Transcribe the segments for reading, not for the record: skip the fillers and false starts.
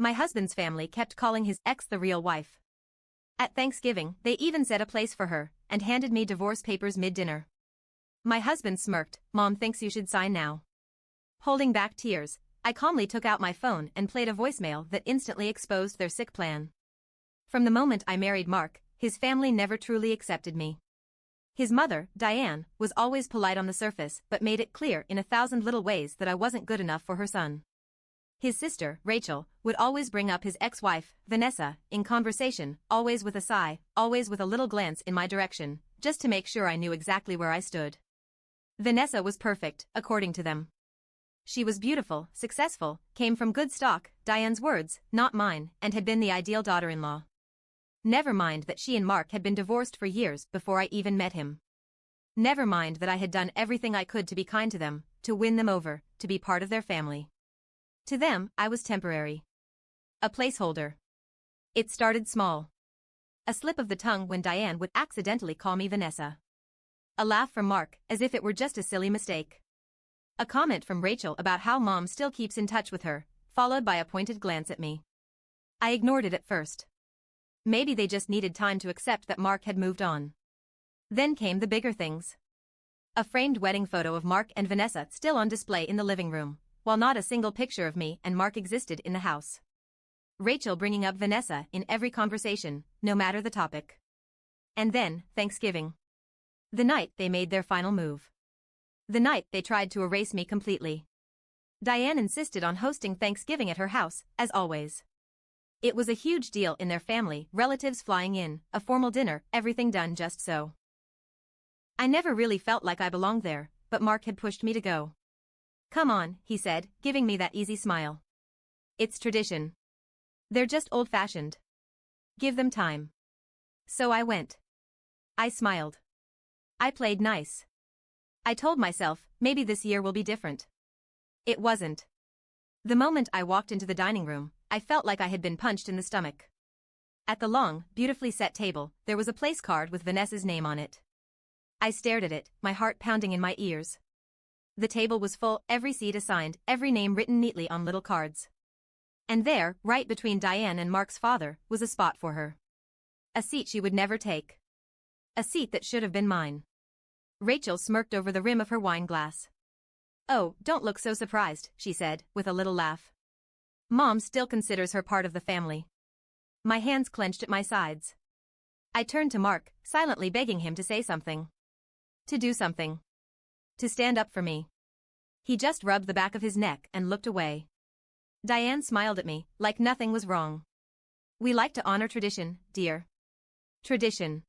My husband's family kept calling his ex the real wife. At Thanksgiving, they even set a place for her and handed me divorce papers mid-dinner. My husband smirked. Mom thinks you should sign now. Holding back tears, I calmly took out my phone and played a voicemail that instantly exposed their sick plan. From the moment I married Mark, his family never truly accepted me. His mother, Diane, was always polite on the surface but made it clear in 1,000 little ways that I wasn't good enough for her son. His sister, Rachel, would always bring up his ex-wife, Vanessa, in conversation, always with a sigh, always with a little glance in my direction, just to make sure I knew exactly where I stood. Vanessa was perfect, according to them. She was beautiful, successful, came from good stock, Diane's words, not mine, and had been the ideal daughter-in-law. Never mind that she and Mark had been divorced for years before I even met him. Never mind that I had done everything I could to be kind to them, to win them over, to be part of their family. To them, I was temporary. A placeholder. It started small. A slip of the tongue when Diane would accidentally call me Vanessa. A laugh from Mark, as if it were just a silly mistake. A comment from Rachel about how Mom still keeps in touch with her, followed by a pointed glance at me. I ignored it at first. Maybe they just needed time to accept that Mark had moved on. Then came the bigger things. A framed wedding photo of Mark and Vanessa still on display in the living room, while not a single picture of me and Mark existed in the house. Rachel bringing up Vanessa in every conversation, no matter the topic. And then, Thanksgiving. The night they made their final move. The night they tried to erase me completely. Diane insisted on hosting Thanksgiving at her house, as always. It was a huge deal in their family, relatives flying in, a formal dinner, everything done just so. I never really felt like I belonged there, but Mark had pushed me to go. Come on, he said, giving me that easy smile. It's tradition. They're just old-fashioned. Give them time. So I went. I smiled. I played nice. I told myself, maybe this year will be different. It wasn't. The moment I walked into the dining room, I felt like I had been punched in the stomach. At the long, beautifully set table, there was a place card with Vanessa's name on it. I stared at it, my heart pounding in my ears. The table was full, every seat assigned, every name written neatly on little cards. And there, right between Diane and Mark's father, was a spot for her. A seat she would never take. A seat that should have been mine. Rachel smirked over the rim of her wine glass. Oh, don't look so surprised, she said, with a little laugh. Mom still considers her part of the family. My hands clenched at my sides. I turned to Mark, silently begging him to say something. To do something. To stand up for me. He just rubbed the back of his neck and looked away. Diane smiled at me, like nothing was wrong. We like to honor tradition, dear. Tradition.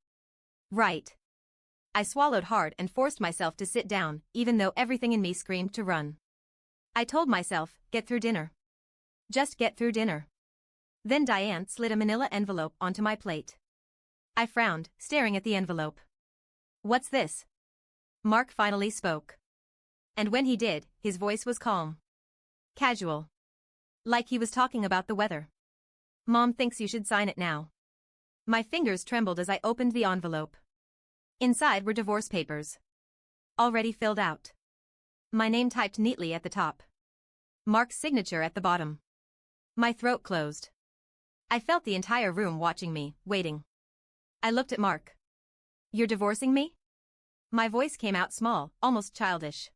Right. I swallowed hard and forced myself to sit down, even though everything in me screamed to run. I told myself, get through dinner. Just get through dinner. Then Diane slid a manila envelope onto my plate. I frowned, staring at the envelope. What's this? Mark finally spoke. And when he did, his voice was calm. Casual. Like he was talking about the weather. Mom thinks you should sign it now. My fingers trembled as I opened the envelope. Inside were divorce papers. Already filled out. My name typed neatly at the top. Mark's signature at the bottom. My throat closed. I felt the entire room watching me, waiting. I looked at Mark. You're divorcing me? My voice came out small, almost childish.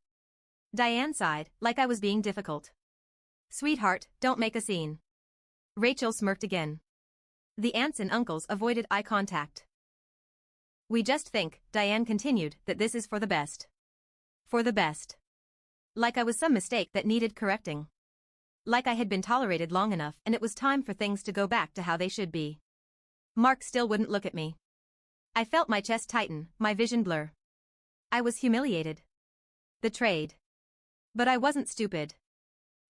Diane sighed, like I was being difficult. Sweetheart, don't make a scene. Rachel smirked again. The aunts and uncles avoided eye contact. We just think, Diane continued, that this is for the best. For the best. Like I was some mistake that needed correcting. Like I had been tolerated long enough and it was time for things to go back to how they should be. Mark still wouldn't look at me. I felt my chest tighten, my vision blur. I was humiliated. Betrayed. But I wasn't stupid.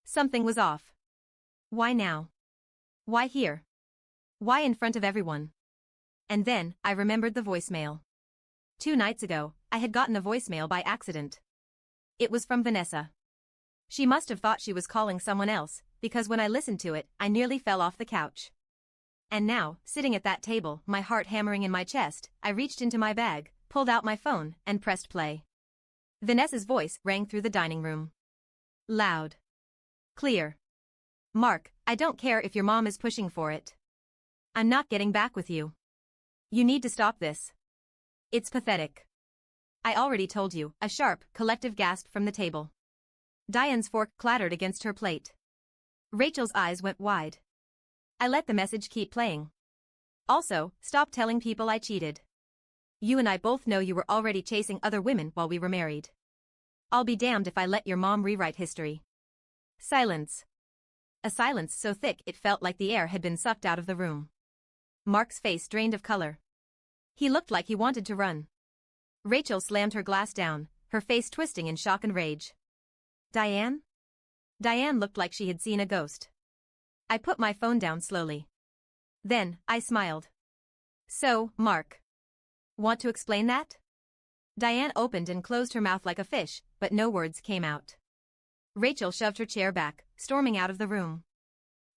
Something was off. Why now? Why here? Why in front of everyone? And then, I remembered the voicemail. 2 nights ago, I had gotten a voicemail by accident. It was from Vanessa. She must have thought she was calling someone else, because when I listened to it, I nearly fell off the couch. And now, sitting at that table, my heart hammering in my chest, I reached into my bag, pulled out my phone, and pressed play. Vanessa's voice rang through the dining room. Loud. Clear. Mark, I don't care if your mom is pushing for it. I'm not getting back with you. You need to stop this. It's pathetic. I already told you, a sharp, collective gasp from the table. Diane's fork clattered against her plate. Rachel's eyes went wide. I let the message keep playing. Also, stop telling people I cheated. You and I both know you were already chasing other women while we were married. I'll be damned if I let your mom rewrite history. Silence. A silence so thick it felt like the air had been sucked out of the room. Mark's face drained of color. He looked like he wanted to run. Rachel slammed her glass down, her face twisting in shock and rage. Diane? Diane looked like she had seen a ghost. I put my phone down slowly. Then, I smiled. So, Mark. Want to explain that? Diane opened and closed her mouth like a fish, but no words came out. Rachel shoved her chair back, storming out of the room.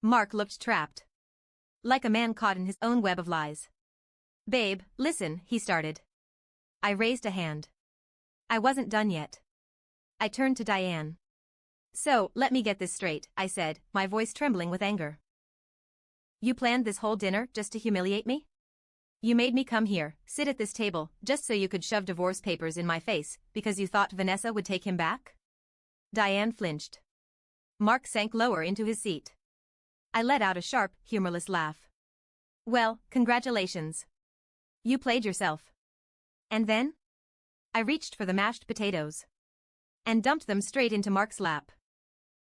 Mark looked trapped. Like a man caught in his own web of lies. Babe, listen, he started. I raised a hand. I wasn't done yet. I turned to Diane. So, let me get this straight, I said, my voice trembling with anger. You planned this whole dinner just to humiliate me? You made me come here, sit at this table, just so you could shove divorce papers in my face, because you thought Vanessa would take him back? Diane flinched. Mark sank lower into his seat. I let out a sharp, humorless laugh. Well, congratulations. You played yourself. And then? I reached for the mashed potatoes. And dumped them straight into Mark's lap.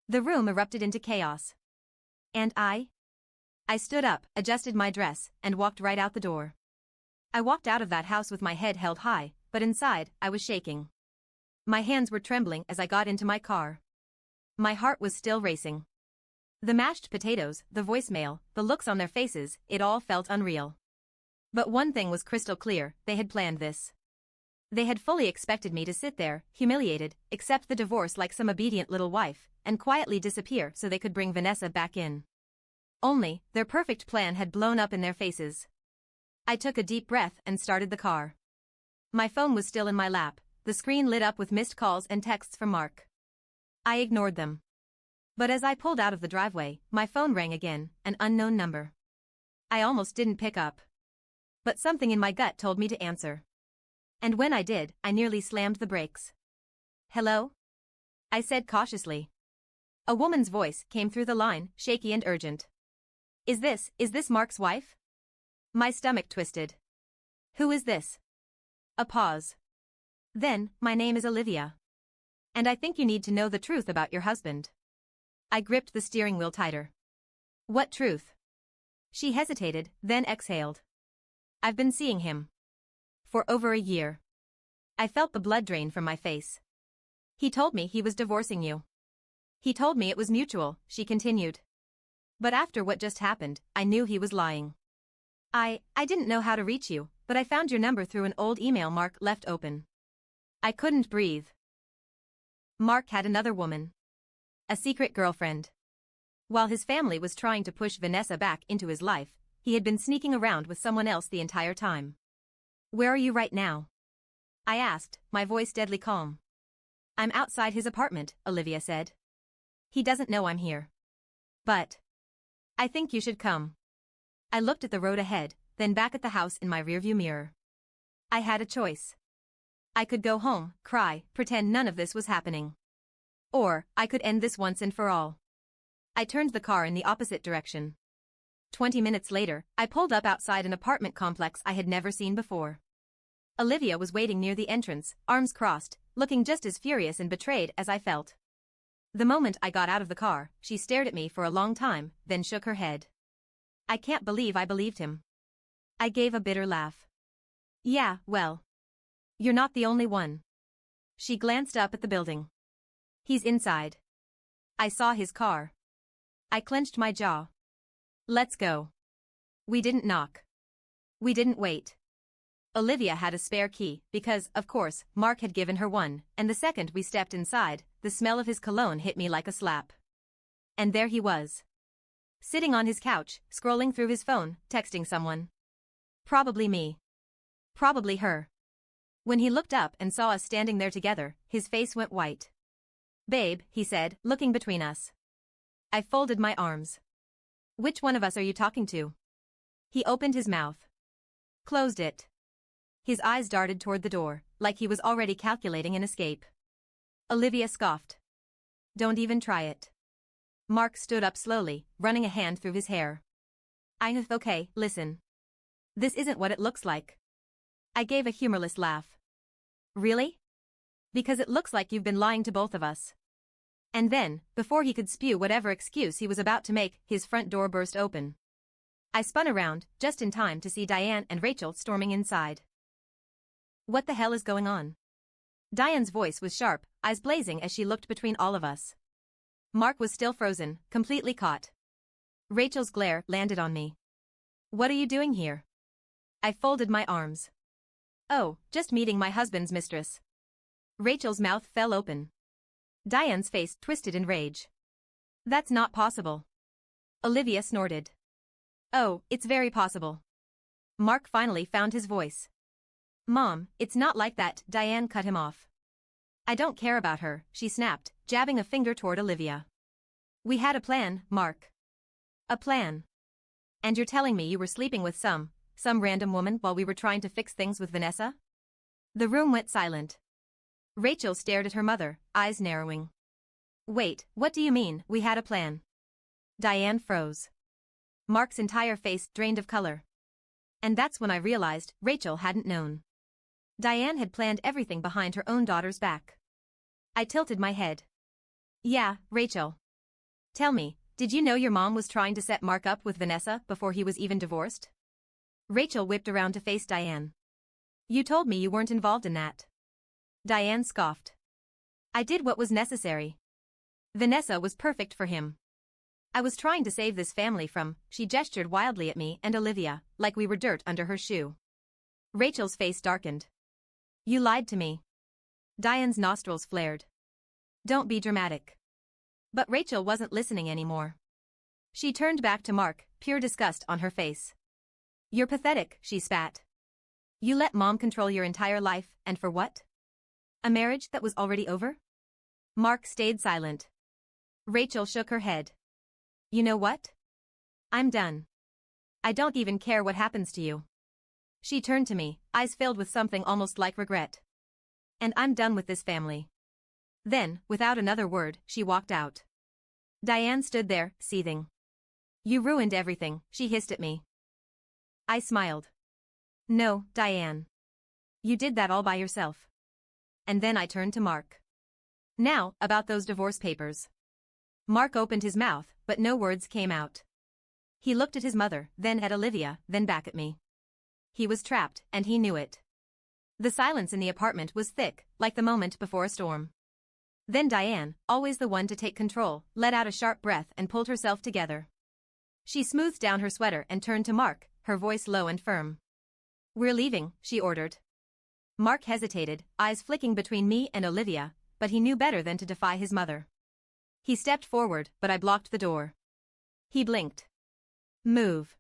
The room erupted into chaos. And I stood up, adjusted my dress, and walked right out the door. I walked out of that house with my head held high, but inside, I was shaking. My hands were trembling as I got into my car. My heart was still racing. The mashed potatoes, the voicemail, the looks on their faces, it all felt unreal. But one thing was crystal clear, they had planned this. They had fully expected me to sit there, humiliated, accept the divorce like some obedient little wife, and quietly disappear so they could bring Vanessa back in. Only, their perfect plan had blown up in their faces. I took a deep breath and started the car. My phone was still in my lap, the screen lit up with missed calls and texts from Mark. I ignored them. But as I pulled out of the driveway, my phone rang again, an unknown number. I almost didn't pick up. But something in my gut told me to answer. And when I did, I nearly slammed the brakes. Hello? I said cautiously. A woman's voice came through the line, shaky and urgent. Is this Mark's wife? My stomach twisted. Who is this? A pause. Then, my name is Olivia. And I think you need to know the truth about your husband. I gripped the steering wheel tighter. What truth? She hesitated, then exhaled. I've been seeing him. For over a year. I felt the blood drain from my face. He told me he was divorcing you. He told me it was mutual, she continued. But after what just happened, I knew he was lying. I didn't know how to reach you, but I found your number through an old email Mark left open. I couldn't breathe. Mark had another woman. A secret girlfriend. While his family was trying to push Vanessa back into his life, he had been sneaking around with someone else the entire time. Where are you right now? I asked, my voice deadly calm. I'm outside his apartment, Olivia said. He doesn't know I'm here. But I think you should come. I looked at the road ahead, then back at the house in my rearview mirror. I had a choice. I could go home, cry, pretend none of this was happening. Or, I could end this once and for all. I turned the car in the opposite direction. 20 minutes later, I pulled up outside an apartment complex I had never seen before. Olivia was waiting near the entrance, arms crossed, looking just as furious and betrayed as I felt. The moment I got out of the car, she stared at me for a long time, then shook her head. I can't believe I believed him. I gave a bitter laugh. Yeah, well. You're not the only one. She glanced up at the building. He's inside. I saw his car. I clenched my jaw. Let's go. We didn't knock. We didn't wait. Olivia had a spare key because, of course, Mark had given her one, and the second we stepped inside, the smell of his cologne hit me like a slap. And there he was. Sitting on his couch, scrolling through his phone, texting someone. Probably me. Probably her. When he looked up and saw us standing there together, his face went white. Babe, he said, looking between us. I folded my arms. Which one of us are you talking to? He opened his mouth. Closed it. His eyes darted toward the door, like he was already calculating an escape. Olivia scoffed. Don't even try it. Mark stood up slowly, running a hand through his hair. Okay, listen. This isn't what it looks like. I gave a humorless laugh. Really? Because it looks like you've been lying to both of us. And then, before he could spew whatever excuse he was about to make, his front door burst open. I spun around, just in time to see Diane and Rachel storming inside. What the hell is going on? Diane's voice was sharp, eyes blazing as she looked between all of us. Mark was still frozen, completely caught. Rachel's glare landed on me. What are you doing here? I folded my arms. Oh, just meeting my husband's mistress. Rachel's mouth fell open. Diane's face twisted in rage. That's not possible. Olivia snorted. Oh, it's very possible. Mark finally found his voice. Mom, it's not like that, Diane cut him off. I don't care about her, she snapped, jabbing a finger toward Olivia. We had a plan, Mark. A plan. And you're telling me you were sleeping with some random woman while we were trying to fix things with Vanessa? The room went silent. Rachel stared at her mother, eyes narrowing. Wait, what do you mean, we had a plan? Diane froze. Mark's entire face drained of color. And that's when I realized Rachel hadn't known. Diane had planned everything behind her own daughter's back. I tilted my head. Yeah, Rachel. Tell me, did you know your mom was trying to set Mark up with Vanessa before he was even divorced? Rachel whipped around to face Diane. You told me you weren't involved in that. Diane scoffed. I did what was necessary. Vanessa was perfect for him. I was trying to save this family from, she gestured wildly at me and Olivia, like we were dirt under her shoe. Rachel's face darkened. You lied to me. Diane's nostrils flared. Don't be dramatic. But Rachel wasn't listening anymore. She turned back to Mark, pure disgust on her face. You're pathetic, she spat. You let Mom control your entire life, and for what? A marriage that was already over? Mark stayed silent. Rachel shook her head. You know what? I'm done. I don't even care what happens to you. She turned to me, eyes filled with something almost like regret. And I'm done with this family. Then, without another word, she walked out. Diane stood there, seething. You ruined everything, she hissed at me. I smiled. No, Diane. You did that all by yourself. And then I turned to Mark. Now, about those divorce papers. Mark opened his mouth, but no words came out. He looked at his mother, then at Olivia, then back at me. He was trapped, and he knew it. The silence in the apartment was thick, like the moment before a storm. Then Diane, always the one to take control, let out a sharp breath and pulled herself together. She smoothed down her sweater and turned to Mark, her voice low and firm. We're leaving, she ordered. Mark hesitated, eyes flicking between me and Olivia, but he knew better than to defy his mother. He stepped forward, but I blocked the door. He blinked. Move.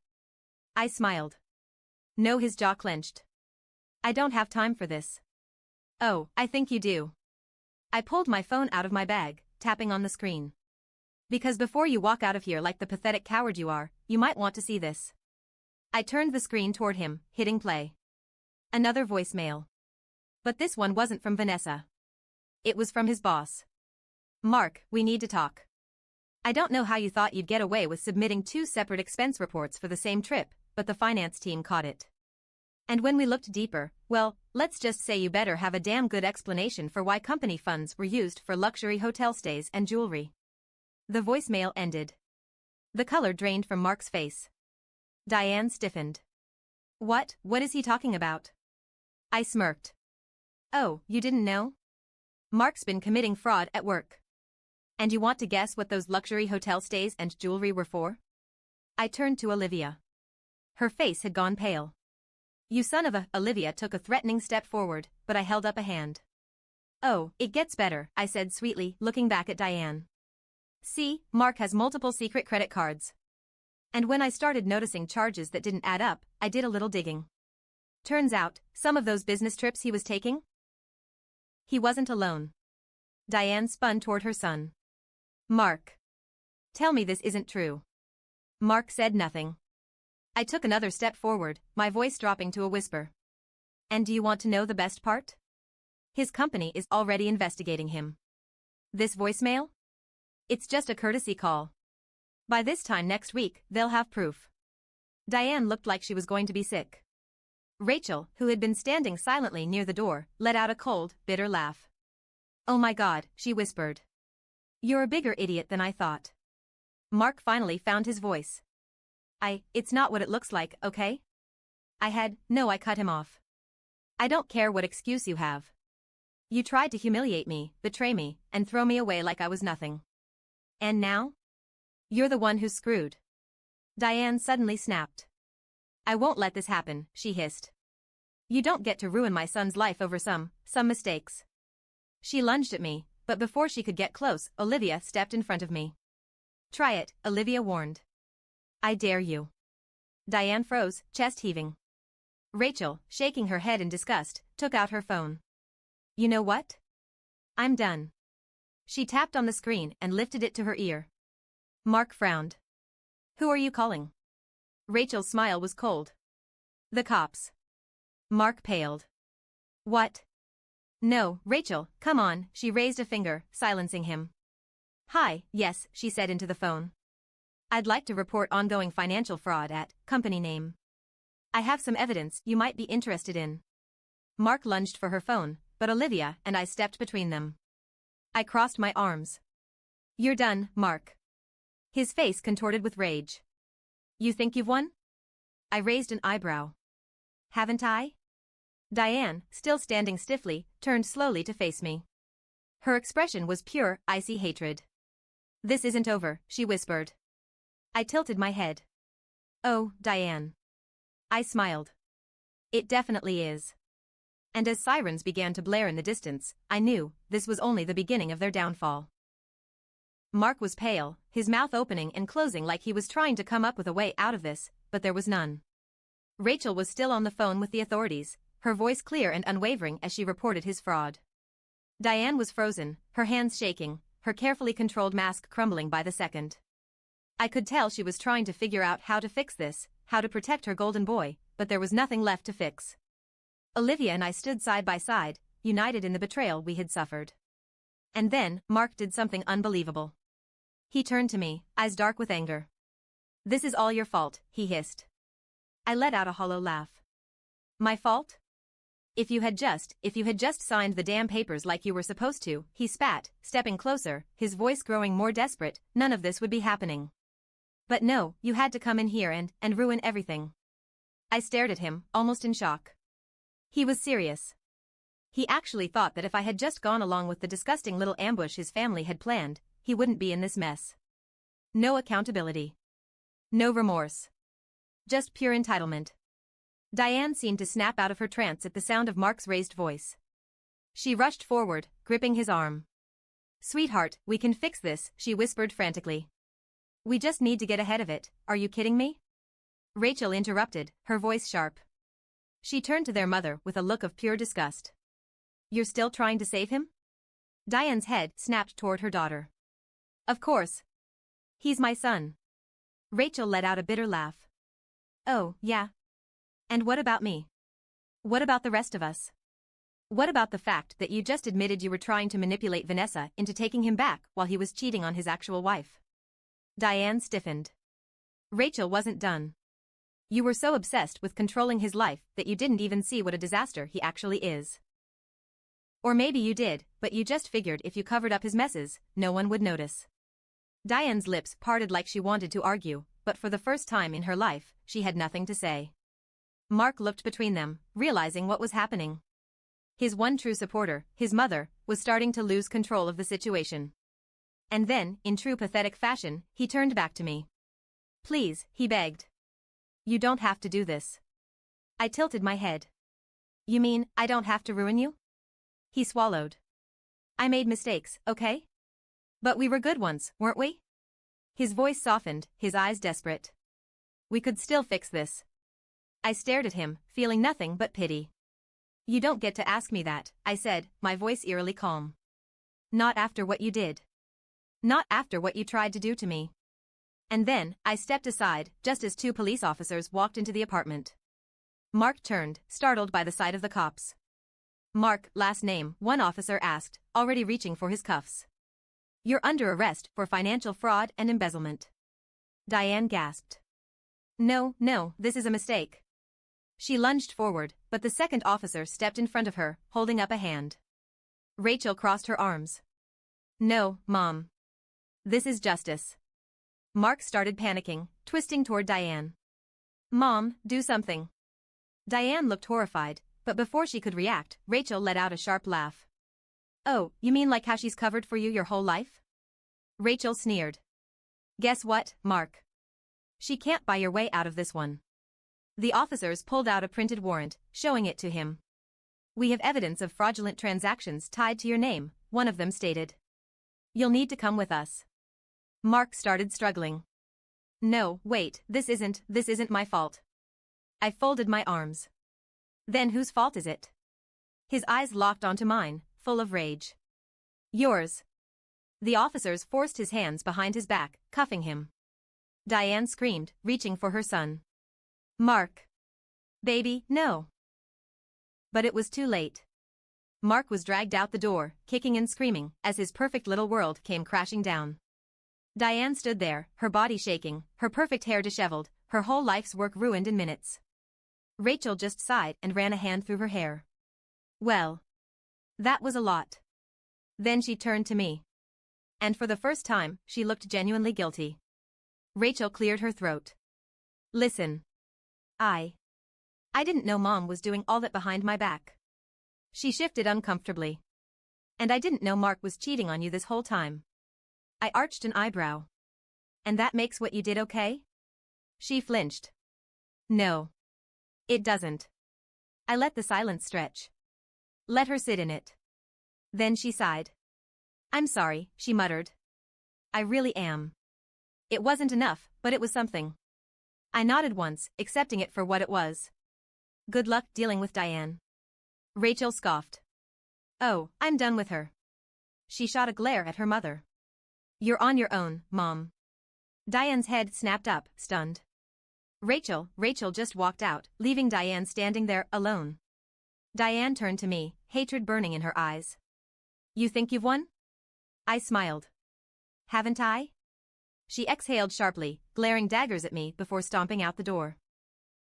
I smiled. No, his jaw clenched. I don't have time for this. Oh, I think you do. I pulled my phone out of my bag, tapping on the screen. Because before you walk out of here like the pathetic coward you are, you might want to see this. I turned the screen toward him, hitting play. Another voicemail. But this one wasn't from Vanessa. It was from his boss. Mark, we need to talk. I don't know how you thought you'd get away with submitting 2 separate expense reports for the same trip, but the finance team caught it. And when we looked deeper, well, let's just say you better have a damn good explanation for why company funds were used for luxury hotel stays and jewelry. The voicemail ended. The color drained from Mark's face. Diane stiffened. What is he talking about? I smirked. Oh, you didn't know? Mark's been committing fraud at work. And you want to guess what those luxury hotel stays and jewelry were for? I turned to Olivia. Her face had gone pale. You son of a... Olivia took a threatening step forward, but I held up a hand. Oh, it gets better, I said sweetly, looking back at Diane. See, Mark has multiple secret credit cards. And when I started noticing charges that didn't add up, I did a little digging. Turns out, some of those business trips he was taking? He wasn't alone. Diane spun toward her son. Mark. Tell me this isn't true. Mark said nothing. I took another step forward, my voice dropping to a whisper. And do you want to know the best part? His company is already investigating him. This voicemail? It's just a courtesy call. By this time next week, they'll have proof. Diane looked like she was going to be sick. Rachel, who had been standing silently near the door, let out a cold, bitter laugh. Oh my God, she whispered. You're a bigger idiot than I thought. Mark finally found his voice. It's not what it looks like, okay? I cut him off. I don't care what excuse you have. You tried to humiliate me, betray me, and throw me away like I was nothing. And now? You're the one who's screwed. Diane suddenly snapped. I won't let this happen, she hissed. You don't get to ruin my son's life over some mistakes. She lunged at me, but before she could get close, Olivia stepped in front of me. Try it, Olivia warned. I dare you. Diane froze, chest heaving. Rachel, shaking her head in disgust, took out her phone. You know what? I'm done. She tapped on the screen and lifted it to her ear. Mark frowned. Who are you calling? Rachel's smile was cold. The cops. Mark paled. What? No, Rachel, come on, she raised a finger, silencing him. Hi, yes, she said into the phone. I'd like to report ongoing financial fraud at company name. I have some evidence you might be interested in. Mark lunged for her phone, but Olivia and I stepped between them. I crossed my arms. You're done, Mark. His face contorted with rage. You think you've won? I raised an eyebrow. Haven't I? Diane, still standing stiffly, turned slowly to face me. Her expression was pure, icy hatred. This isn't over, she whispered. I tilted my head. Oh, Diane. I smiled. It definitely is. And as sirens began to blare in the distance, I knew this was only the beginning of their downfall. Mark was pale, his mouth opening and closing like he was trying to come up with a way out of this, but there was none. Rachel was still on the phone with the authorities, her voice clear and unwavering as she reported his fraud. Diane was frozen, her hands shaking, her carefully controlled mask crumbling by the second. I could tell she was trying to figure out how to fix this, how to protect her golden boy, but there was nothing left to fix. Olivia and I stood side by side, united in the betrayal we had suffered. And then, Mark did something unbelievable. He turned to me, eyes dark with anger. This is all your fault, he hissed. I let out a hollow laugh. My fault? If you had just signed the damn papers like you were supposed to, he spat, stepping closer, his voice growing more desperate, none of this would be happening. But no, you had to come in here and ruin everything. I stared at him, almost in shock. He was serious. He actually thought that if I had just gone along with the disgusting little ambush his family had planned, he wouldn't be in this mess. No accountability. No remorse. Just pure entitlement. Diane seemed to snap out of her trance at the sound of Mark's raised voice. She rushed forward, gripping his arm. Sweetheart, we can fix this, she whispered frantically. We just need to get ahead of it, are you kidding me? Rachel interrupted, her voice sharp. She turned to their mother with a look of pure disgust. You're still trying to save him? Diane's head snapped toward her daughter. Of course. He's my son. Rachel let out a bitter laugh. Oh, yeah. And what about me? What about the rest of us? What about the fact that you just admitted you were trying to manipulate Vanessa into taking him back while he was cheating on his actual wife? Diane stiffened. Rachel wasn't done. You were so obsessed with controlling his life that you didn't even see what a disaster he actually is. Or maybe you did, but you just figured if you covered up his messes, no one would notice. Diane's lips parted like she wanted to argue, but for the first time in her life, she had nothing to say. Mark looked between them, realizing what was happening. His one true supporter, his mother, was starting to lose control of the situation. And then, in true pathetic fashion, he turned back to me. Please, he begged. You don't have to do this. I tilted my head. You mean, I don't have to ruin you? He swallowed. I made mistakes, okay? But we were good ones, weren't we? His voice softened, his eyes desperate. We could still fix this. I stared at him, feeling nothing but pity. You don't get to ask me that, I said, my voice eerily calm. Not after what you did. Not after what you tried to do to me. And then, I stepped aside, just as two police officers walked into the apartment. Mark turned, startled by the sight of the cops. "Mark, last name?" one officer asked, already reaching for his cuffs. "You're under arrest for financial fraud and embezzlement." Diane gasped. No, this is a mistake." She lunged forward, but the second officer stepped in front of her, holding up a hand. Rachel crossed her arms. "No, Mom. This is justice." Mark started panicking, twisting toward Diane. "Mom, do something." Diane looked horrified, but before she could react, Rachel let out a sharp laugh. "Oh, you mean like how she's covered for you your whole life?" Rachel sneered. "Guess what, Mark? She can't buy your way out of this one." The officers pulled out a printed warrant, showing it to him. "We have evidence of fraudulent transactions tied to your name," one of them stated. "You'll need to come with us." Mark started struggling. "No, wait, this isn't my fault." I folded my arms. "Then whose fault is it?" His eyes locked onto mine, full of rage. "Yours." The officers forced his hands behind his back, cuffing him. Diane screamed, reaching for her son. "Mark. Baby, no." But it was too late. Mark was dragged out the door, kicking and screaming, as his perfect little world came crashing down. Diane stood there, her body shaking, her perfect hair disheveled, her whole life's work ruined in minutes. Rachel just sighed and ran a hand through her hair. "Well. That was a lot." Then she turned to me. And for the first time, she looked genuinely guilty. Rachel cleared her throat. "Listen. I didn't know Mom was doing all that behind my back." She shifted uncomfortably. "And I didn't know Mark was cheating on you this whole time." I arched an eyebrow. "And that makes what you did okay?" She flinched. "No. It doesn't." I let the silence stretch. Let her sit in it. Then she sighed. "I'm sorry," she muttered. "I really am. It wasn't enough, but it was something." I nodded once, accepting it for what it was. "Good luck dealing with Diane." Rachel scoffed. "Oh, I'm done with her." She shot a glare at her mother. "You're on your own, Mom." Diane's head snapped up, stunned. Rachel just walked out, leaving Diane standing there, alone. Diane turned to me, hatred burning in her eyes. "You think you've won?" I smiled. "Haven't I?" She exhaled sharply, glaring daggers at me before stomping out the door.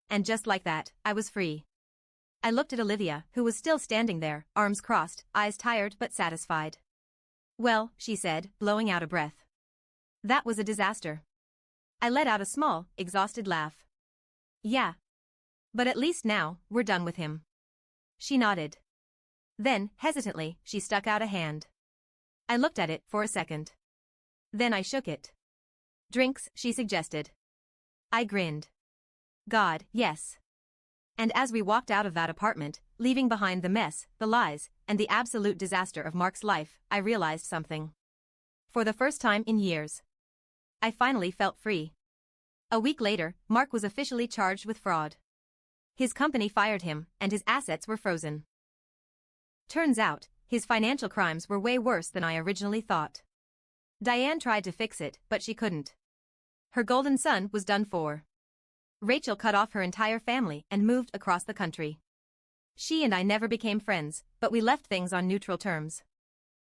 And just like that, I was free. I looked at Olivia, who was still standing there, arms crossed, eyes tired but satisfied. "Well," she said, blowing out a breath. "That was a disaster." I let out a small, exhausted laugh. "Yeah. But at least now, we're done with him." She nodded. Then, hesitantly, she stuck out a hand. I looked at it for a second. Then I shook it. "Drinks," she suggested. I grinned. God, yes. And as we walked out of that apartment, leaving behind the mess, the lies, and the absolute disaster of Mark's life, I realized something. For the first time in years, I finally felt free. A week later, Mark was officially charged with fraud. His company fired him, and his assets were frozen. Turns out, his financial crimes were way worse than I originally thought. Diane tried to fix it, but she couldn't. Her golden son was done for. Rachel cut off her entire family and moved across the country. She and I never became friends, but we left things on neutral terms.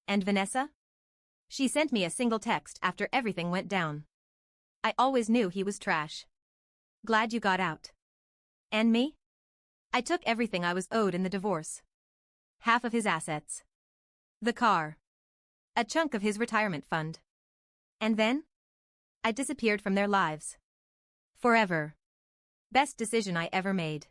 And Vanessa? She sent me a single text after everything went down. "I always knew he was trash. Glad you got out." And me? I took everything I was owed in the divorce. Half of his assets. The car. A chunk of his retirement fund. And then? I disappeared from their lives. Forever. Best decision I ever made.